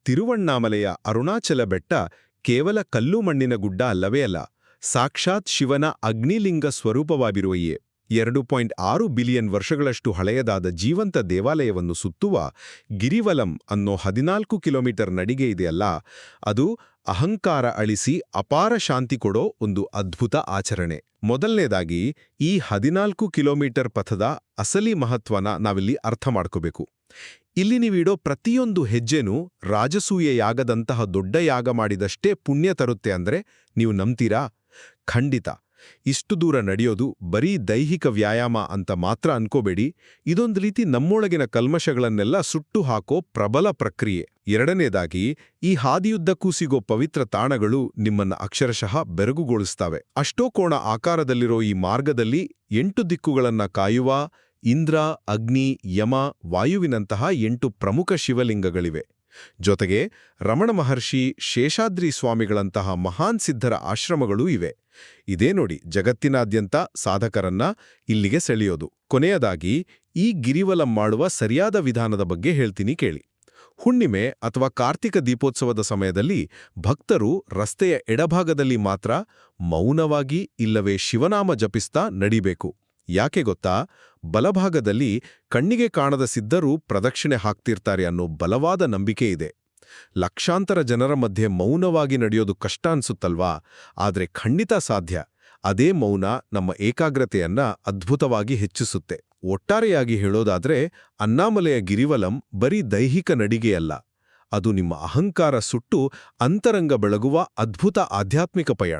ತಿರುವಣ್ಣಾಮಲೆಯ ಅರುಣಾಚಲ ಬೆಟ್ಟ ಕೇವಲ ಕಲ್ಲು ಮಣ್ಣಿನ ಗುಡ್ಡ ಅಲ್ಲವೇ ಅಲ್ಲ, ಸಾಕ್ಷಾತ್ ಶಿವನ ಅಗ್ನಿಲಿಂಗ ಸ್ವರೂಪವಾಗಿರುವೆಯೇ. 2.6 ಬಿಲಿಯನ್ ವರ್ಷಗಳಷ್ಟು ಹಳೆಯದಾದ ಜೀವಂತ ದೇವಾಲಯವನ್ನು ಸುತ್ತುವ ಗಿರಿವಲಂ ಅನ್ನೋ 14 ಕಿಲೋಮೀಟರ್ ನಡಿಗೆ ಇದೆಯಲ್ಲ, ಅದು ಅಹಂಕಾರ ಅಳಿಸಿ ಅಪಾರ ಶಾಂತಿ ಕೊಡೋ ಒಂದು ಅದ್ಭುತ ಆಚರಣೆ. ಮೊದಲನೇದಾಗಿ ಈ 14 ಕಿಲೋಮೀಟರ್ ಪಥದ ಅಸಲಿ ಮಹತ್ವನ ನಾವಿಲ್ಲಿ ಅರ್ಥ ಮಾಡ್ಕೋಬೇಕು. ಇಲ್ಲಿ ನೀವಿಡೋ ಪ್ರತಿಯೊಂದು ಹೆಜ್ಜೆನೂ ರಾಜಸೂಯ ಯಾಗದಂತಹ ದೊಡ್ಡ ಯಾಗ ಮಾಡಿದಷ್ಟೇ ಪುಣ್ಯ ತರುತ್ತೆ ಅಂದ್ರೆ ನೀವು ನಂಬ್ತೀರಾ? ಖಂಡಿತ. ಇಷ್ಟು ದೂರ ನಡೆಯೋದು ಬರೀ ದೈಹಿಕ ವ್ಯಾಯಾಮ ಅಂತ ಮಾತ್ರ ಅನ್ಕೋಬೇಡಿ. ಇದೊಂದು ರೀತಿ ನಮ್ಮೊಳಗಿನ ಕಲ್ಮಶಗಳನ್ನೆಲ್ಲ ಸುಟ್ಟು ಹಾಕೋ ಪ್ರಬಲ ಪ್ರಕ್ರಿಯೆ. ಎರಡನೇದಾಗಿ, ಈ ಹಾದಿಯುದ್ದಕ್ಕೂ ಸಿಗೋ ಪವಿತ್ರ ತಾಣಗಳು ನಿಮ್ಮನ್ನ ಅಕ್ಷರಶಃ ಬೆರಗುಗೊಳಿಸ್ತವೆ. ಅಷ್ಟೋಕೋಣ ಆಕಾರದಲ್ಲಿರೋ ಈ ಮಾರ್ಗದಲ್ಲಿ 8 ದಿಕ್ಕುಗಳನ್ನ ಕಾಯುವ ಇಂದ್ರ, ಅಗ್ನಿ, ಯಮ, ವಾಯುವಿನಂತಹ 8 ಪ್ರಮುಖ ಶಿವಲಿಂಗಗಳಿವೆ. ಜೊತೆಗೆ ರಮಣ ಮಹರ್ಷಿ, ಶೇಷಾದ್ರಿ ಸ್ವಾಮಿಗಳಂತಹ ಮಹಾನ್ ಸಿದ್ಧರ ಆಶ್ರಮಗಳೂ ಇವೆ. ಇದೇ ನೋಡಿ ಜಗತ್ತಿನಾದ್ಯಂತ ಸಾಧಕರನ್ನ ಇಲ್ಲಿಗೆ ಸೆಳೆಯೋದು. ಕೊನೆಯದಾಗಿ, ಈ ಗಿರಿವಲಂ ಮಾಡುವ ಸರಿಯಾದ ವಿಧಾನದ ಬಗ್ಗೆ ಹೇಳ್ತೀನಿ ಕೇಳಿ. ಹುಣ್ಣಿಮೆ ಅಥವಾ ಕಾರ್ತಿಕ ದೀಪೋತ್ಸವದ ಸಮಯದಲ್ಲಿ ಭಕ್ತರು ರಸ್ತೆಯ ಎಡಭಾಗದಲ್ಲಿ ಮಾತ್ರ ಮೌನವಾಗಿ ಇಲ್ಲವೇ ಶಿವನಾಮ ಜಪಿಸ್ತಾ ನಡಿಬೇಕು. ಯಾಕೆ ಗೊತ್ತಾ? ಬಲಭಾಗದಲ್ಲಿ ಕಣ್ಣಿಗೆ ಕಾಣದ ಸಿದ್ಧರು ಪ್ರದಕ್ಷಿಣೆ ಹಾಕ್ತಿರ್ತಾರೆ ಅನ್ನೋ ಬಲವಾದ ನಂಬಿಕೆ ಇದೆ. ಲಕ್ಷಾಂತರ ಜನರ ಮಧ್ಯೆ ಮೌನವಾಗಿ ನಡೆಯೋದು ಕಷ್ಟ ಅನ್ಸುತ್ತಲ್ವಾ? ಆದ್ರೆ ಖಂಡಿತ ಸಾಧ್ಯ. ಅದೇ ಮೌನ ನಮ್ಮ ಏಕಾಗ್ರತೆಯನ್ನ ಅದ್ಭುತವಾಗಿ ಹೆಚ್ಚಿಸುತ್ತೆ. ಒಟ್ಟಾರೆಯಾಗಿ ಹೇಳೋದಾದ್ರೆ, ಅಣ್ಣಾಮಲೆಯ ಗಿರಿವಲಂ ಬರೀ ದೈಹಿಕ ನಡಿಗೆಯಲ್ಲ, ಅದು ನಿಮ್ಮ ಅಹಂಕಾರ ಸುಟ್ಟು ಅಂತರಂಗ ಬೆಳಗುವ ಅದ್ಭುತ ಆಧ್ಯಾತ್ಮಿಕ ಪಯಣ.